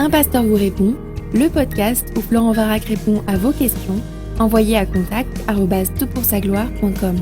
Un pasteur vous répond, le podcast où Florent Varac répond à vos questions, envoyez à contact@toutpoursagloire.com.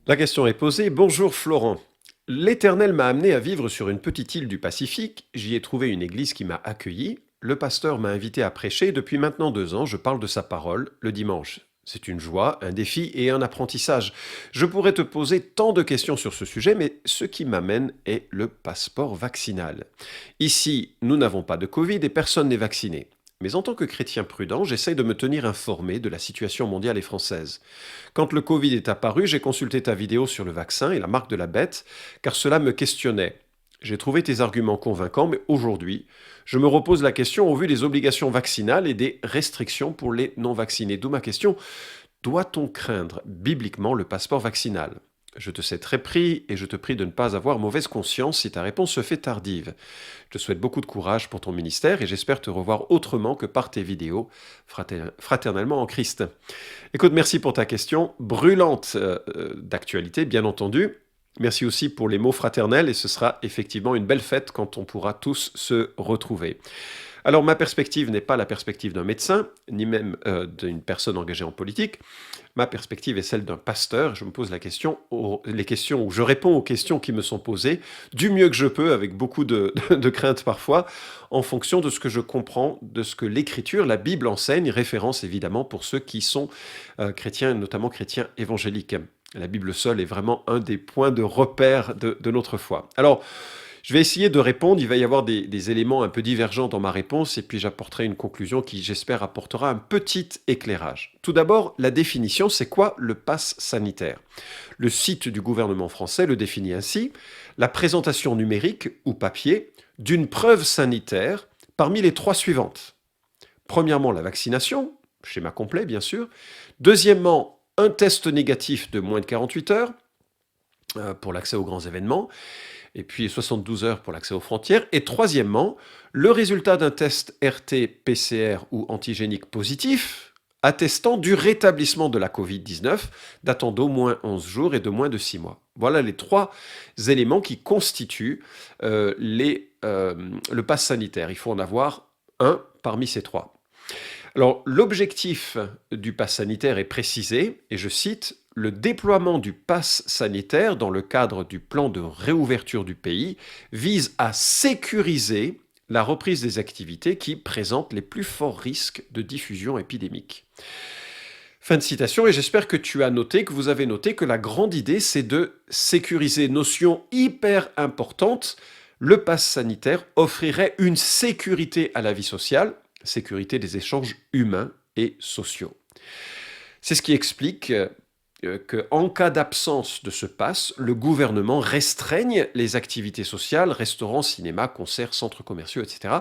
La question est posée. Bonjour Florent. L'Éternel m'a amené à vivre sur une petite île du Pacifique. J'y ai trouvé une église qui m'a accueilli. Le pasteur m'a invité à prêcher. Depuis maintenant 2 ans, je parle de sa parole le dimanche. C'est une joie, un défi et un apprentissage. Je pourrais te poser tant de questions sur ce sujet, mais ce qui m'amène est le passeport vaccinal. Ici, nous n'avons pas de Covid et personne n'est vacciné. Mais en tant que chrétien prudent, j'essaye de me tenir informé de la situation mondiale et française. Quand le Covid est apparu, j'ai consulté ta vidéo sur le vaccin et la marque de la bête, car cela me questionnait. J'ai trouvé tes arguments convaincants, mais aujourd'hui, je me repose la question au vu des obligations vaccinales et des restrictions pour les non-vaccinés. D'où ma question, doit-on craindre bibliquement le passeport vaccinal ? Je te sais très pris et je te prie de ne pas avoir mauvaise conscience si ta réponse se fait tardive. Je te souhaite beaucoup de courage pour ton ministère et j'espère te revoir autrement que par tes vidéos, fraternellement en Christ. Écoute, merci pour ta question, brûlante d'actualité, bien entendu. Merci aussi pour les mots fraternels et ce sera effectivement une belle fête quand on pourra tous se retrouver. Alors ma perspective n'est pas la perspective d'un médecin, ni même d'une personne engagée en politique. Ma perspective est celle d'un pasteur. Je me pose les questions, ou je réponds aux questions qui me sont posées du mieux que je peux, avec beaucoup de crainte parfois, en fonction de ce que je comprends, de ce que l'Écriture, la Bible enseigne, référence évidemment pour ceux qui sont chrétiens, notamment chrétiens évangéliques. La Bible seule est vraiment un des points de repère de notre foi. Alors, je vais essayer de répondre, il va y avoir des éléments un peu divergents dans ma réponse et puis j'apporterai une conclusion qui, j'espère, apportera un petit éclairage. Tout d'abord, la définition, c'est quoi le pass sanitaire ? Le site du gouvernement français le définit ainsi, la présentation numérique ou papier d'une preuve sanitaire parmi les 3 suivantes. Premièrement, la vaccination, schéma complet bien sûr. Deuxièmement, un test négatif de moins de 48 heures pour l'accès aux grands événements. Et puis 72 heures pour l'accès aux frontières. Et troisièmement, le résultat d'un test RT-PCR ou antigénique positif attestant du rétablissement de la Covid-19, datant d'au moins 11 jours et de moins de 6 mois. Voilà les 3 éléments qui constituent le pass sanitaire. Il faut en avoir un parmi ces 3. Alors, l'objectif du pass sanitaire est précisé, et je cite, « Le déploiement du pass sanitaire dans le cadre du plan de réouverture du pays vise à sécuriser la reprise des activités qui présentent les plus forts risques de diffusion épidémique. » Fin de citation, et j'espère que vous avez noté que la grande idée, c'est de sécuriser. Notion hyper importante, le pass sanitaire offrirait une sécurité à la vie sociale, sécurité des échanges humains et sociaux. C'est ce qui explique qu'en cas d'absence de ce pass, le gouvernement restreigne les activités sociales, restaurants, cinémas, concerts, centres commerciaux, etc.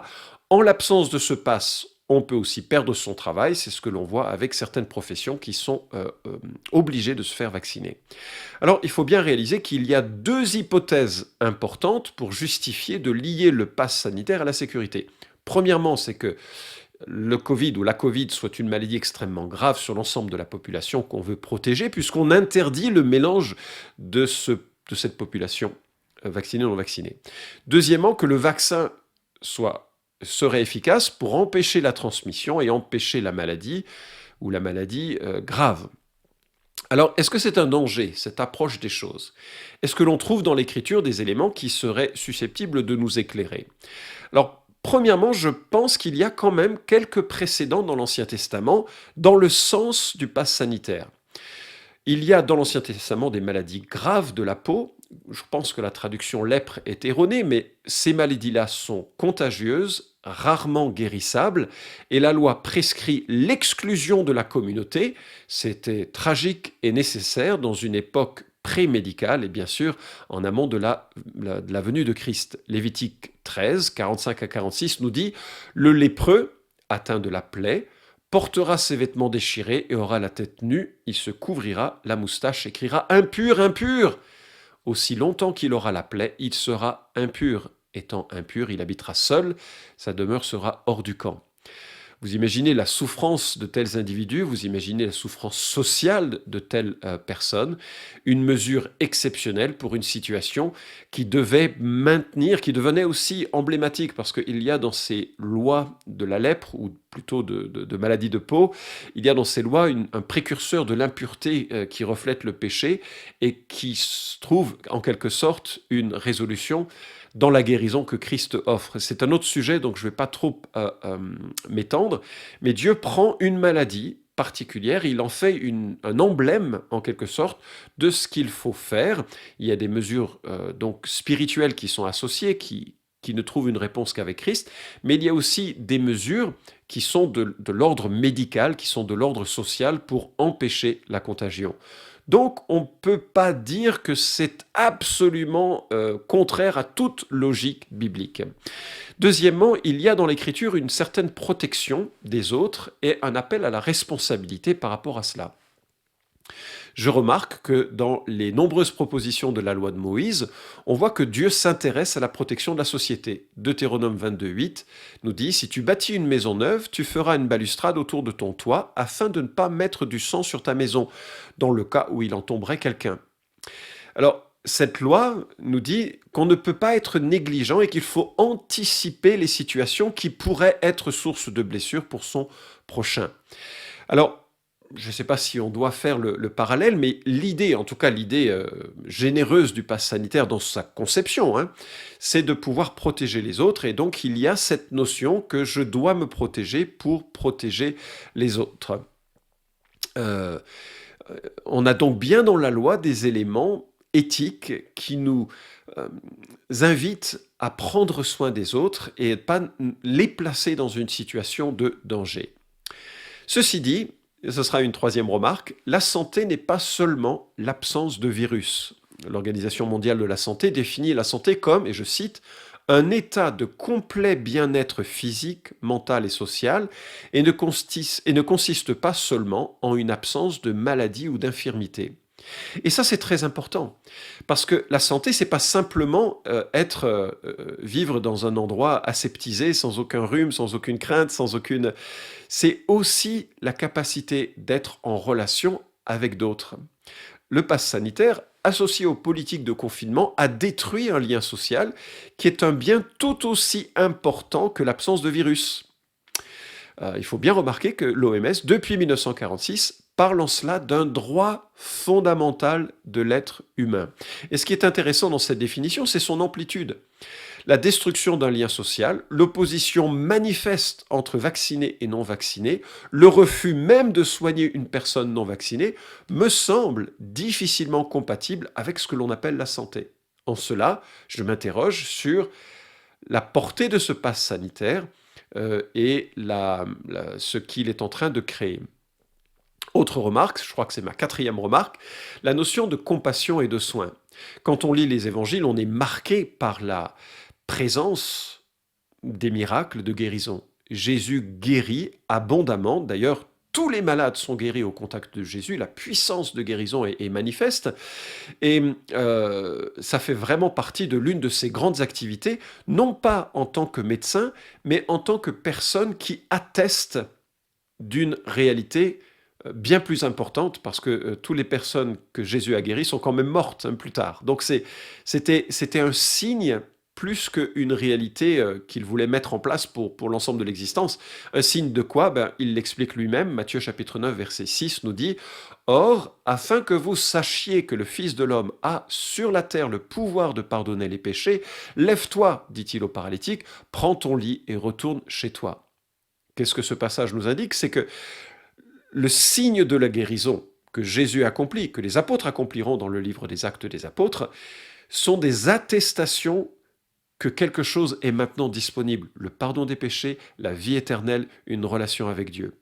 En l'absence de ce pass, on peut aussi perdre son travail, c'est ce que l'on voit avec certaines professions qui sont obligées de se faire vacciner. Alors, il faut bien réaliser qu'il y a 2 hypothèses importantes pour justifier de lier le pass sanitaire à la sécurité. Premièrement, c'est que le Covid ou la Covid soit une maladie extrêmement grave sur l'ensemble de la population qu'on veut protéger, puisqu'on interdit le mélange de cette population vaccinée ou non vaccinée. Deuxièmement, que le vaccin serait efficace pour empêcher la transmission et empêcher la maladie ou la maladie grave. Alors, est-ce que c'est un danger, cette approche des choses ? Est-ce que l'on trouve dans l'Écriture des éléments qui seraient susceptibles de nous éclairer ? Alors, premièrement, je pense qu'il y a quand même quelques précédents dans l'Ancien Testament dans le sens du pass sanitaire. Il y a dans l'Ancien Testament des maladies graves de la peau. Je pense que la traduction lèpre est erronée, mais ces maladies-là sont contagieuses, rarement guérissables, et la loi prescrit l'exclusion de la communauté. C'était tragique et nécessaire dans une époque pré-médicale et bien sûr en amont de la venue de Christ. Lévitique 13, 45 à 46 nous dit « Le lépreux, atteint de la plaie, portera ses vêtements déchirés et aura la tête nue, il se couvrira la moustache et criera « Impur, impur !» Aussi longtemps qu'il aura la plaie, il sera impur. Étant impur, il habitera seul, sa demeure sera hors du camp. Vous imaginez la souffrance de tels individus, vous imaginez la souffrance sociale de telles personnes, une mesure exceptionnelle pour une situation qui devait maintenir, qui devenait aussi emblématique, parce qu'il y a dans ces lois de la lèpre, ou plutôt de maladie de peau, il y a dans ces lois un précurseur de l'impureté qui reflète le péché et qui trouve en quelque sorte une résolution dans la guérison que Christ offre. C'est un autre sujet, donc je ne vais pas trop m'étendre, mais Dieu prend une maladie particulière, il en fait un emblème, en quelque sorte, de ce qu'il faut faire. Il y a des mesures donc spirituelles qui sont associées, qui ne trouvent une réponse qu'avec Christ, mais il y a aussi des mesures qui sont de l'ordre médical, qui sont de l'ordre social pour empêcher la contagion. Donc, on ne peut pas dire que c'est absolument contraire à toute logique biblique. Deuxièmement, il y a dans l'Écriture une certaine protection des autres et un appel à la responsabilité par rapport à cela. Je remarque que dans les nombreuses propositions de la loi de Moïse, on voit que Dieu s'intéresse à la protection de la société. Deutéronome 22:8 nous dit « Si tu bâtis une maison neuve, tu feras une balustrade autour de ton toit afin de ne pas mettre du sang sur ta maison, dans le cas où il en tomberait quelqu'un. » Alors, cette loi nous dit qu'on ne peut pas être négligent et qu'il faut anticiper les situations qui pourraient être source de blessures pour son prochain. Alors, je ne sais pas si on doit faire le parallèle, mais l'idée, en tout cas l'idée généreuse du pass sanitaire dans sa conception, hein, c'est de pouvoir protéger les autres. Et donc, il y a cette notion que je dois me protéger pour protéger les autres. On a donc bien dans la loi des éléments éthiques qui nous invitent à prendre soin des autres et ne pas les placer dans une situation de danger. Ceci dit, et ce sera une troisième remarque, la santé n'est pas seulement l'absence de virus. L'Organisation mondiale de la santé définit la santé comme, et je cite, un état de complet bien-être physique, mental et social, et ne consiste pas seulement en une absence de maladie ou d'infirmité. Et ça, c'est très important, parce que la santé, c'est pas simplement vivre dans un endroit aseptisé, sans aucun rhume, sans aucune crainte, sans aucune... C'est aussi la capacité d'être en relation avec d'autres. Le pass sanitaire, associé aux politiques de confinement, a détruit un lien social qui est un bien tout aussi important que l'absence de virus. Il faut bien remarquer que l'OMS, depuis 1946, parle en cela d'un droit fondamental de l'être humain. Et ce qui est intéressant dans cette définition, c'est son amplitude. La destruction d'un lien social, l'opposition manifeste entre vaccinés et non vaccinés, le refus même de soigner une personne non vaccinée, me semble difficilement compatible avec ce que l'on appelle la santé. En cela, je m'interroge sur la portée de ce pass sanitaire et ce qu'il est en train de créer. Autre remarque, je crois que c'est ma quatrième remarque, la notion de compassion et de soin. Quand on lit les évangiles, on est marqué par la présence des miracles de guérison. Jésus guérit abondamment, d'ailleurs tous les malades sont guéris au contact de Jésus, la puissance de guérison est manifeste, et ça fait vraiment partie de l'une de ses grandes activités, non pas en tant que médecin, mais en tant que personne qui atteste d'une réalité bien plus importante, parce que toutes les personnes que Jésus a guéries sont quand même mortes plus tard. Donc c'était un signe plus qu'une réalité qu'il voulait mettre en place pour l'ensemble de l'existence. Un signe de quoi? Il l'explique lui-même. Matthieu chapitre 9, verset 6 nous dit « Or, afin que vous sachiez que le Fils de l'homme a sur la terre le pouvoir de pardonner les péchés, lève-toi, dit-il au paralytique, prends ton lit et retourne chez toi. » Qu'est-ce que ce passage nous indique? C'est que le signe de la guérison que Jésus accomplit, que les apôtres accompliront dans le livre des Actes des Apôtres, sont des attestations que quelque chose est maintenant disponible, le pardon des péchés, la vie éternelle, une relation avec Dieu.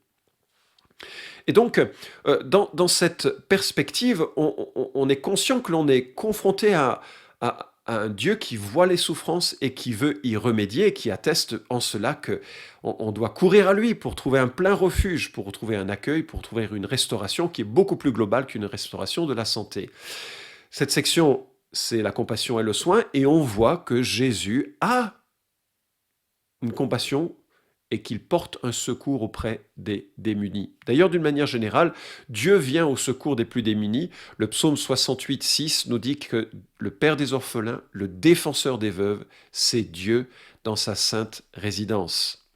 Et donc, dans cette perspective, on est conscient que l'on est confronté à un Dieu qui voit les souffrances et qui veut y remédier, et qui atteste en cela qu'on doit courir à lui pour trouver un plein refuge, pour trouver un accueil, pour trouver une restauration qui est beaucoup plus globale qu'une restauration de la santé. Cette section, c'est la compassion et le soin, et on voit que Jésus a une compassion et qu'il porte un secours auprès des démunis. D'ailleurs, d'une manière générale, Dieu vient au secours des plus démunis. Le psaume 68, 6 nous dit que le Père des orphelins, le défenseur des veuves, c'est Dieu dans sa sainte résidence.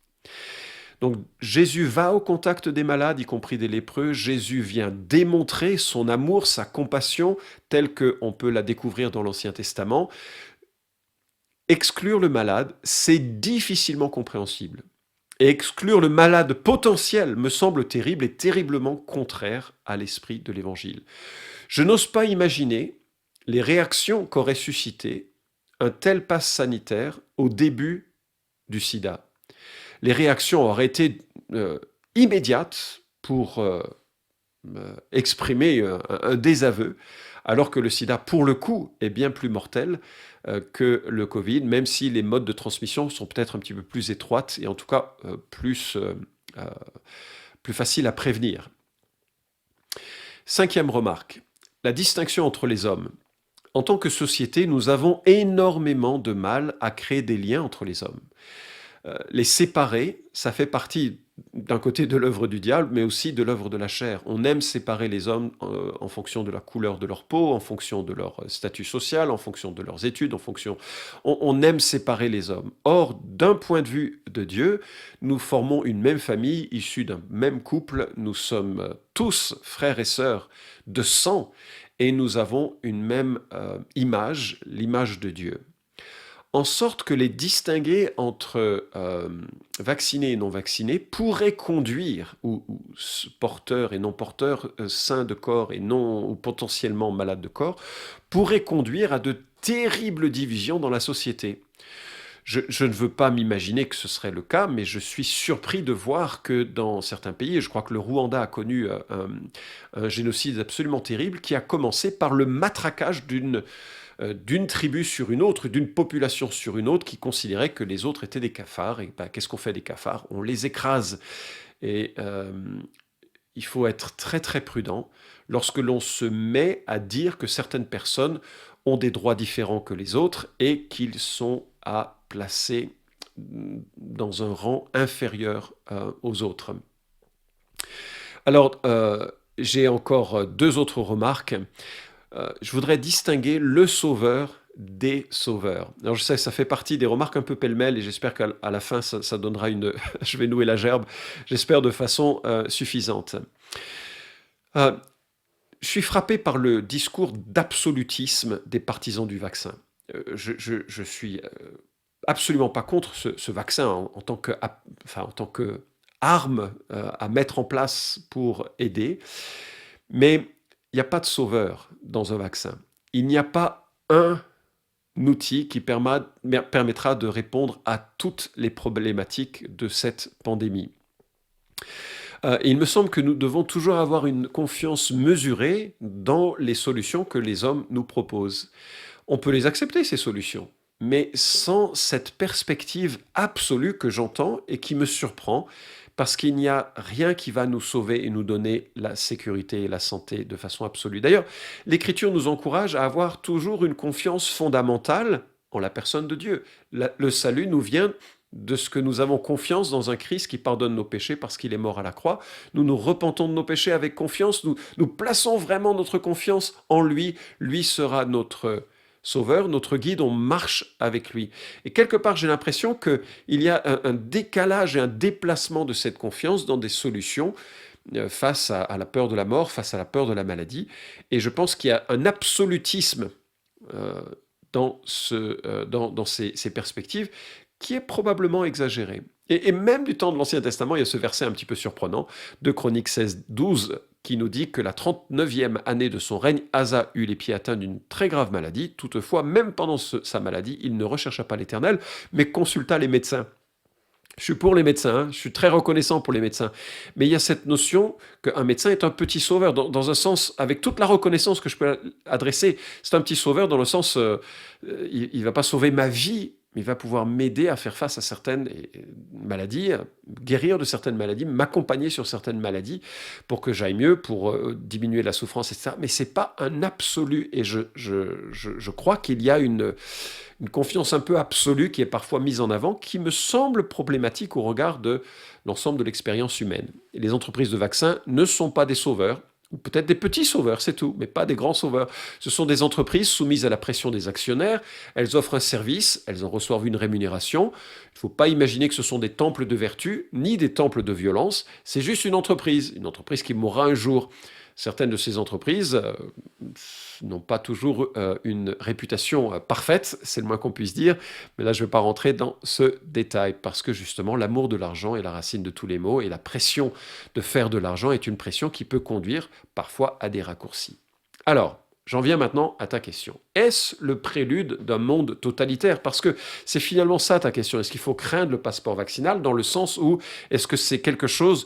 Donc Jésus va au contact des malades, y compris des lépreux. Jésus vient démontrer son amour, sa compassion, telle qu'on peut la découvrir dans l'Ancien Testament. Exclure le malade, c'est difficilement compréhensible. Et exclure le malade potentiel me semble terrible et terriblement contraire à l'esprit de l'Évangile. Je n'ose pas imaginer les réactions qu'aurait suscité un tel pass sanitaire au début du sida. Les réactions auraient été immédiates pour exprimer un désaveu, alors que le sida, pour le coup, est bien plus mortel que le Covid, même si les modes de transmission sont peut-être un petit peu plus étroites et en tout cas plus faciles à prévenir. Cinquième remarque, la distinction entre les hommes. En tant que société, nous avons énormément de mal à créer des liens entre les hommes. Les séparer, ça fait partie d'un côté de l'œuvre du diable, mais aussi de l'œuvre de la chair. On aime séparer les hommes en fonction de la couleur de leur peau, en fonction de leur statut social, en fonction de leurs études, on aime séparer les hommes. Or, d'un point de vue de Dieu, nous formons une même famille, issue d'un même couple, nous sommes tous frères et sœurs de sang, et nous avons une même image, l'image de Dieu. En sorte que les distinguer entre vaccinés et non vaccinés pourrait conduire, ou porteurs et non porteurs, sains de corps et non, ou potentiellement malades de corps, pourrait conduire à de terribles divisions dans la société. Je ne veux pas m'imaginer que ce serait le cas, mais je suis surpris de voir que dans certains pays, et je crois que le Rwanda a connu un génocide absolument terrible, qui a commencé par le matraquage d'une tribu sur une autre, d'une population sur une autre, qui considérait que les autres étaient des cafards. Et qu'est-ce qu'on fait des cafards? On les écrase. Et il faut être très très prudent lorsque l'on se met à dire que certaines personnes ont des droits différents que les autres et qu'ils sont à placer dans un rang inférieur aux autres. Alors, j'ai encore deux autres remarques. Je voudrais distinguer le sauveur des sauveurs. Alors je sais, ça fait partie des remarques un peu pêle-mêle et j'espère qu'à la fin, ça donnera une... je vais nouer la gerbe, j'espère de façon suffisante. Je suis frappé par le discours d'absolutisme des partisans du vaccin. Je suis absolument pas contre ce vaccin en tant que arme à mettre en place pour aider, mais il n'y a pas de sauveur dans un vaccin. Il n'y a pas un outil qui permettra de répondre à toutes les problématiques de cette pandémie. Et il me semble que nous devons toujours avoir une confiance mesurée dans les solutions que les hommes nous proposent. On peut les accepter, ces solutions, mais sans cette perspective absolue que j'entends et qui me surprend, parce qu'il n'y a rien qui va nous sauver et nous donner la sécurité et la santé de façon absolue. D'ailleurs, l'Écriture nous encourage à avoir toujours une confiance fondamentale en la personne de Dieu. Le salut nous vient de ce que nous avons confiance dans un Christ qui pardonne nos péchés parce qu'il est mort à la croix. Nous nous repentons de nos péchés avec confiance, nous plaçons vraiment notre confiance en lui. Lui sera notre Sauveur, notre guide, on marche avec lui. Et quelque part, j'ai l'impression qu'il y a un décalage et un déplacement de cette confiance dans des solutions face à la peur de la mort, face à la peur de la maladie. Et je pense qu'il y a un absolutisme dans ces perspectives qui est probablement exagéré. Et même du temps de l'Ancien Testament, il y a ce verset un petit peu surprenant de Chroniques 16, 12, qui nous dit que la 39e année de son règne, Asa eut les pieds atteints d'une très grave maladie. Toutefois, même pendant sa maladie, il ne rechercha pas l'Éternel, mais consulta les médecins. Je suis pour les médecins, je suis très reconnaissant pour les médecins. Mais il y a cette notion qu'un médecin est un petit sauveur, dans un sens, avec toute la reconnaissance que je peux adresser, c'est un petit sauveur dans le sens, il ne va pas sauver ma vie, il va pouvoir m'aider à faire face à certaines maladies, à guérir de certaines maladies, m'accompagner sur certaines maladies pour que j'aille mieux, pour diminuer la souffrance, etc. Mais ce n'est pas un absolu. Et je crois qu'il y a une confiance un peu absolue qui est parfois mise en avant, qui me semble problématique au regard de l'ensemble de l'expérience humaine. Et les entreprises de vaccins ne sont pas des sauveurs, ou peut-être des petits sauveurs, c'est tout, mais pas des grands sauveurs. Ce sont des entreprises soumises à la pression des actionnaires, elles offrent un service, elles en reçoivent une rémunération. Il ne faut pas imaginer que ce sont des temples de vertu, ni des temples de violence, c'est juste une entreprise qui mourra un jour. Certaines de ces entreprises n'ont pas toujours une réputation parfaite, c'est le moins qu'on puisse dire, mais là je ne vais pas rentrer dans ce détail, parce que justement l'amour de l'argent est la racine de tous les maux, et la pression de faire de l'argent est une pression qui peut conduire parfois à des raccourcis. Alors, j'en viens maintenant à ta question. Est-ce le prélude d'un monde totalitaire? Parce que c'est finalement ça ta question. Est-ce qu'il faut craindre le passeport vaccinal dans le sens où est-ce que c'est quelque chose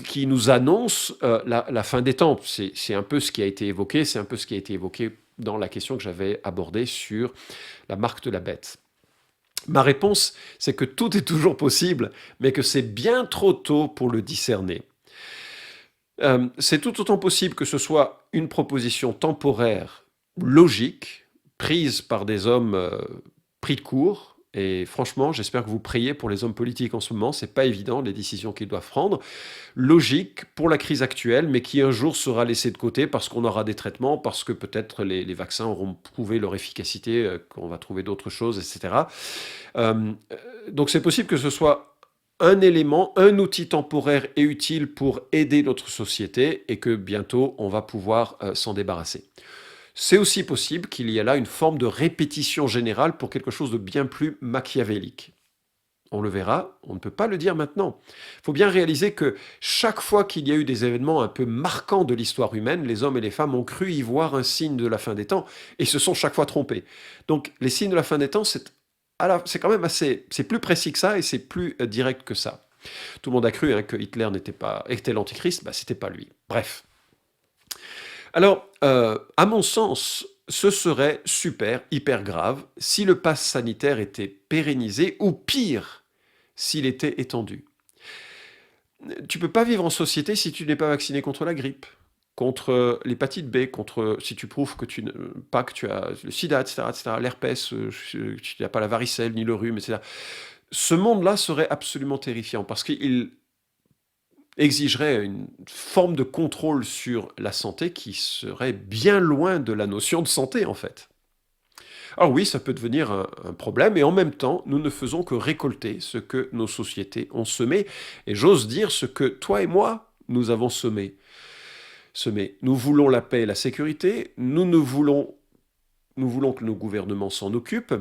qui nous annonce la fin des temps? C'est un peu ce qui a été évoqué, c'est un peu ce qui a été évoqué dans la question que j'avais abordée sur la marque de la bête. Ma réponse, c'est que tout est toujours possible, mais que c'est bien trop tôt pour le discerner. C'est tout autant possible que ce soit une proposition temporaire, logique, prise par des hommes pris de court. Et franchement, j'espère que vous priez pour les hommes politiques en ce moment. C'est pas évident, les décisions qu'ils doivent prendre. Logique pour la crise actuelle, mais qui un jour sera laissée de côté parce qu'on aura des traitements, parce que peut-être les vaccins auront prouvé leur efficacité, qu'on va trouver d'autres choses, etc. Donc c'est possible que ce soit un élément, un outil temporaire et utile pour aider notre société et que bientôt on va pouvoir s'en débarrasser. C'est aussi possible qu'il y ait là une forme de répétition générale pour quelque chose de bien plus machiavélique. On le verra, on ne peut pas le dire maintenant. Il faut bien réaliser que chaque fois qu'il y a eu des événements un peu marquants de l'histoire humaine, les hommes et les femmes ont cru y voir un signe de la fin des temps et se sont chaque fois trompés. Donc les signes de la fin des temps, c'est quand même c'est plus précis que ça et c'est plus direct que ça. Tout le monde a cru que Hitler était l'antichrist, c'était pas lui. Bref. Alors, à mon sens, ce serait hyper grave, si le pass sanitaire était pérennisé, ou pire, s'il était étendu. Tu peux pas vivre en société si tu n'es pas vacciné contre la grippe, contre l'hépatite B, si tu prouves que tu as le sida, etc., l'herpès, tu n'as pas la varicelle, ni le rhume, etc. Ce monde-là serait absolument terrifiant, parce qu'il exigerait une forme de contrôle sur la santé qui serait bien loin de la notion de santé, en fait. Alors oui, ça peut devenir un problème, et en même temps, nous ne faisons que récolter ce que nos sociétés ont semé, et j'ose dire ce que toi et moi, nous avons semé. Nous voulons la paix et la sécurité, nous voulons que nos gouvernements s'en occupent.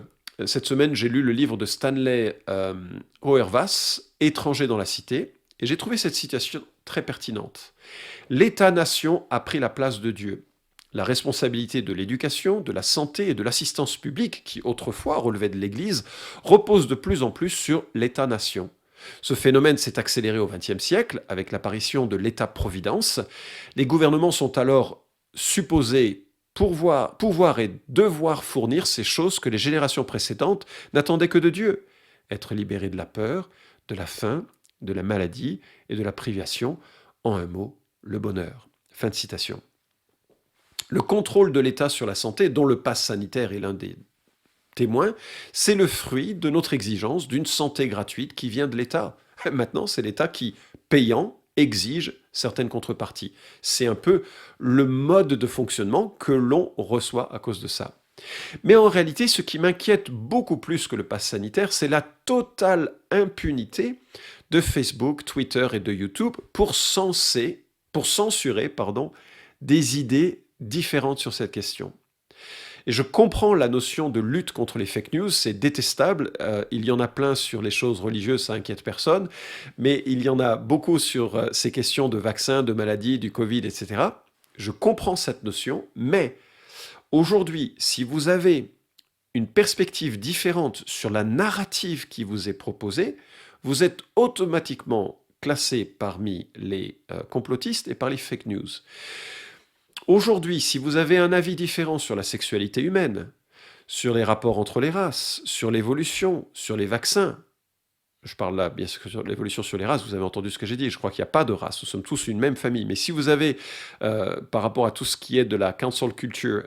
Cette semaine, j'ai lu le livre de Stanley Auerbach, « Étranger dans la cité », et j'ai trouvé cette citation très pertinente. L'État-nation a pris la place de Dieu. La responsabilité de l'éducation, de la santé et de l'assistance publique, qui autrefois relevait de l'Église, repose de plus en plus sur l'État-nation. Ce phénomène s'est accéléré au XXe siècle avec l'apparition de l'État-providence. Les gouvernements sont alors supposés pouvoir et devoir fournir ces choses que les générations précédentes n'attendaient que de Dieu. Être libérés de la peur, de la faim, de la maladie et de la privation, en un mot, le bonheur. Fin de citation. Le contrôle de l'État sur la santé, dont le pass sanitaire est l'un des témoins, c'est le fruit de notre exigence d'une santé gratuite qui vient de l'État. Maintenant, c'est l'État qui, payant, exige certaines contreparties. C'est un peu le mode de fonctionnement que l'on reçoit à cause de ça. Mais en réalité, ce qui m'inquiète beaucoup plus que le pass sanitaire, c'est la totale impunité de Facebook, Twitter et de YouTube pour censurer des idées différentes sur cette question. Et je comprends la notion de lutte contre les fake news, c'est détestable, il y en a plein sur les choses religieuses, ça inquiète personne, mais il y en a beaucoup sur ces questions de vaccins, de maladies, du Covid, etc. Je comprends cette notion, mais aujourd'hui, si vous avez une perspective différente sur la narrative qui vous est proposée, vous êtes automatiquement classé parmi les complotistes et par les fake news. Aujourd'hui, si vous avez un avis différent sur la sexualité humaine, sur les rapports entre les races, sur l'évolution, sur les vaccins. Je parle là, bien sûr, sur l'évolution sur les races, vous avez entendu ce que j'ai dit, je crois qu'il n'y a pas de race, nous sommes tous une même famille. Mais si vous avez, par rapport à tout ce qui est de la cancel culture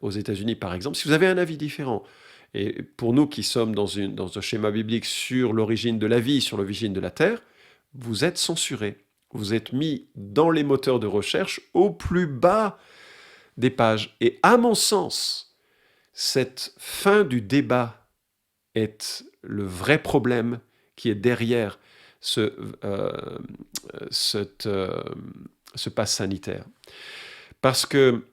aux États-Unis, par exemple, si vous avez un avis différent, et pour nous qui sommes dans un schéma biblique sur l'origine de la vie, sur l'origine de la terre, vous êtes censurés. Vous êtes mis dans les moteurs de recherche au plus bas des pages. Et à mon sens, cette fin du débat est le vrai problème qui est derrière ce pass sanitaire. Parce que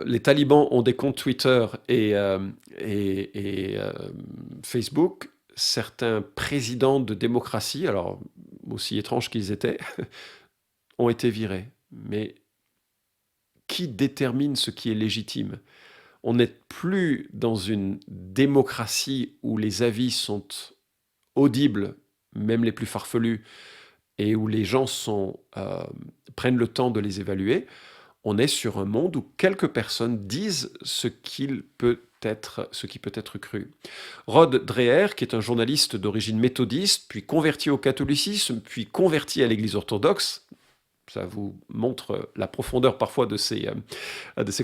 les talibans ont des comptes Twitter et Facebook. Certains présidents de démocratie, alors aussi étranges qu'ils étaient, ont été virés. Mais qui détermine ce qui est légitime ? On n'est plus dans une démocratie où les avis sont audibles, même les plus farfelus, et où les gens prennent le temps de les évaluer. On est sur un monde où quelques personnes disent ce qui peut être cru. Rod Dreher, qui est un journaliste d'origine méthodiste, puis converti au catholicisme, puis converti à l'Église orthodoxe, ça vous montre la profondeur parfois de ses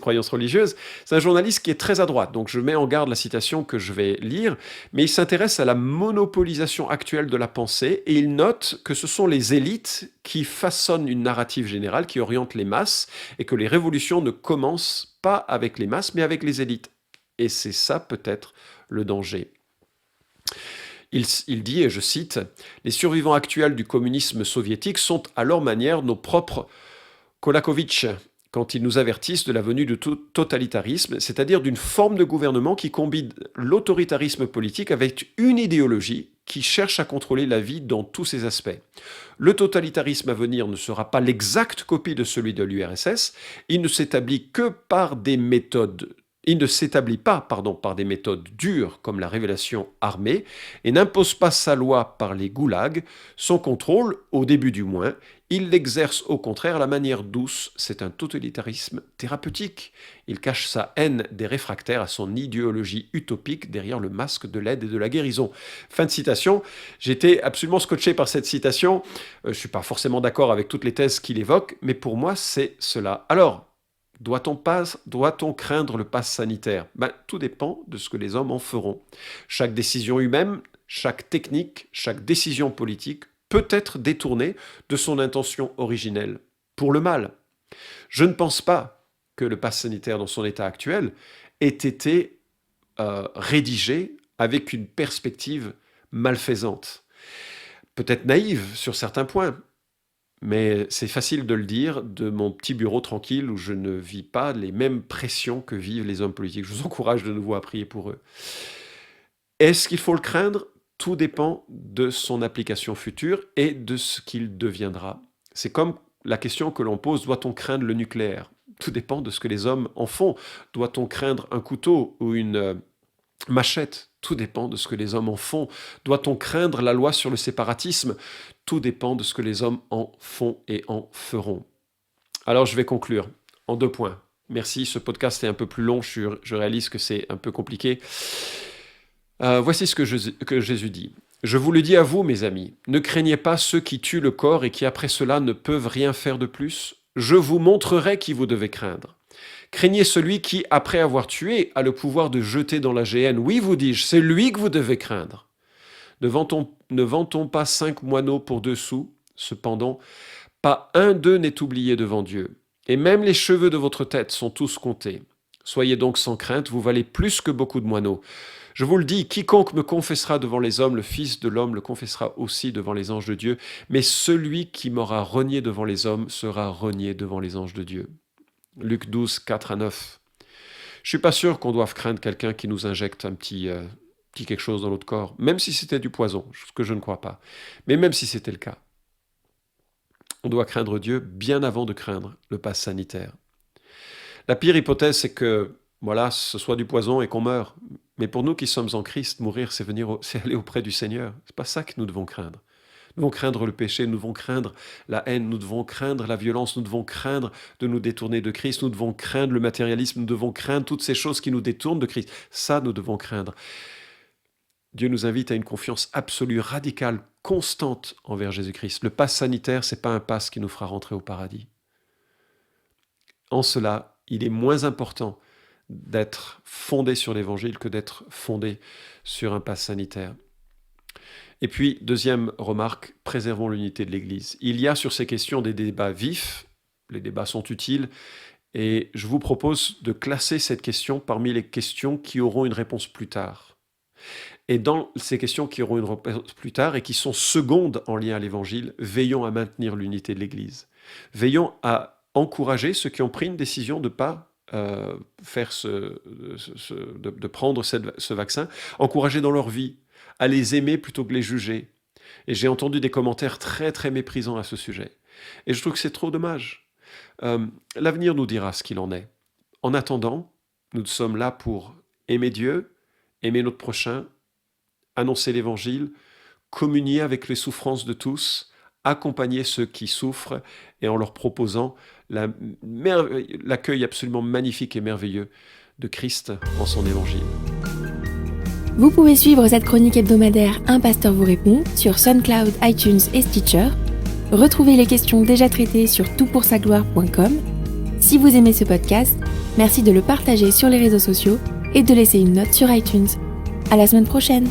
croyances religieuses. C'est un journaliste qui est très à droite, donc je mets en garde la citation que je vais lire, mais il s'intéresse à la monopolisation actuelle de la pensée et il note que ce sont les élites qui façonnent une narrative générale, qui oriente les masses, et que les révolutions ne commencent pas avec les masses, mais avec les élites. Et c'est ça peut-être le danger. Il dit, et je cite, « Les survivants actuels du communisme soviétique sont à leur manière nos propres Kolakovitch, quand ils nous avertissent de la venue du totalitarisme, c'est-à-dire d'une forme de gouvernement qui combine l'autoritarisme politique avec une idéologie qui cherche à contrôler la vie dans tous ses aspects. Le totalitarisme à venir ne sera pas l'exacte copie de celui de l'URSS, il ne s'établit par des méthodes dures comme la révélation armée et n'impose pas sa loi par les goulags. Son contrôle, au début du moins, il l'exerce au contraire à la manière douce. C'est un totalitarisme thérapeutique. Il cache sa haine des réfractaires à son idéologie utopique derrière le masque de l'aide et de la guérison. » Fin de citation. J'étais absolument scotché par cette citation. Je ne suis pas forcément d'accord avec toutes les thèses qu'il évoque, mais pour moi, c'est cela. Alors, doit-on craindre le pass sanitaire ? Tout dépend de ce que les hommes en feront. Chaque décision humaine, chaque technique, chaque décision politique peut être détournée de son intention originelle, pour le mal. Je ne pense pas que le pass sanitaire dans son état actuel ait été rédigé avec une perspective malfaisante. Peut-être naïve sur certains points, mais c'est facile de le dire de mon petit bureau tranquille où je ne vis pas les mêmes pressions que vivent les hommes politiques. Je vous encourage de nouveau à prier pour eux. Est-ce qu'il faut le craindre ? Tout dépend de son application future et de ce qu'il deviendra. C'est comme la question que l'on pose, doit-on craindre le nucléaire ? Tout dépend de ce que les hommes en font. Doit-on craindre un couteau ou une machette ? Tout dépend de ce que les hommes en font. Doit-on craindre la loi sur le séparatisme ? Tout dépend de ce que les hommes en font et en feront. Alors je vais conclure en 2 points. Merci, ce podcast est un peu plus long, je réalise que c'est un peu compliqué. Voici ce que Jésus dit. « Je vous le dis à vous, mes amis, ne craignez pas ceux qui tuent le corps et qui après cela ne peuvent rien faire de plus. Je vous montrerai qui vous devez craindre. Craignez celui qui, après avoir tué, a le pouvoir de jeter dans la géhenne. Oui, vous dis-je, c'est lui que vous devez craindre. Ne vend-on pas 5 moineaux pour 2 sous ? Cependant, pas un d'eux n'est oublié devant Dieu. Et même les cheveux de votre tête sont tous comptés. Soyez donc sans crainte, vous valez plus que beaucoup de moineaux. Je vous le dis, quiconque me confessera devant les hommes, le Fils de l'homme le confessera aussi devant les anges de Dieu. Mais celui qui m'aura renié devant les hommes sera renié devant les anges de Dieu. » Luc 12, 4-9. Je suis pas sûr qu'on doive craindre quelqu'un qui nous injecte un petit quelque chose dans notre corps, même si c'était du poison, ce que je ne crois pas. Mais même si c'était le cas, on doit craindre Dieu bien avant de craindre le pass sanitaire. La pire hypothèse, c'est que ce soit du poison et qu'on meure. Mais pour nous qui sommes en Christ, mourir, c'est aller auprès du Seigneur. C'est pas ça que nous devons craindre. Nous devons craindre le péché, nous devons craindre la haine, nous devons craindre la violence, nous devons craindre de nous détourner de Christ, nous devons craindre le matérialisme, nous devons craindre toutes ces choses qui nous détournent de Christ. Ça, nous devons craindre. Dieu nous invite à une confiance absolue, radicale, constante envers Jésus-Christ. Le pass sanitaire, ce n'est pas un pass qui nous fera rentrer au paradis. En cela, il est moins important d'être fondé sur l'Évangile que d'être fondé sur un pass sanitaire. Et puis, deuxième remarque, préservons l'unité de l'Église. Il y a sur ces questions des débats vifs, les débats sont utiles, et je vous propose de classer cette question parmi les questions qui auront une réponse plus tard. Et dans ces questions qui auront une réponse plus tard et qui sont secondes en lien à l'Évangile, veillons à maintenir l'unité de l'Église. Veillons à encourager ceux qui ont pris une décision de ne pas de prendre ce vaccin, encourager dans leur vie, à les aimer plutôt que les juger. Et j'ai entendu des commentaires très très méprisants à ce sujet. Et je trouve que c'est trop dommage. L'avenir nous dira ce qu'il en est. En attendant, nous sommes là pour aimer Dieu, aimer notre prochain, annoncer l'Évangile, communier avec les souffrances de tous, accompagner ceux qui souffrent et en leur proposant l'accueil absolument magnifique et merveilleux de Christ en son Évangile. Vous pouvez suivre cette chronique hebdomadaire Un pasteur vous répond sur SoundCloud, iTunes et Stitcher. Retrouvez les questions déjà traitées sur toutpoursagloire.com. Si vous aimez ce podcast, merci de le partager sur les réseaux sociaux et de laisser une note sur iTunes. À la semaine prochaine!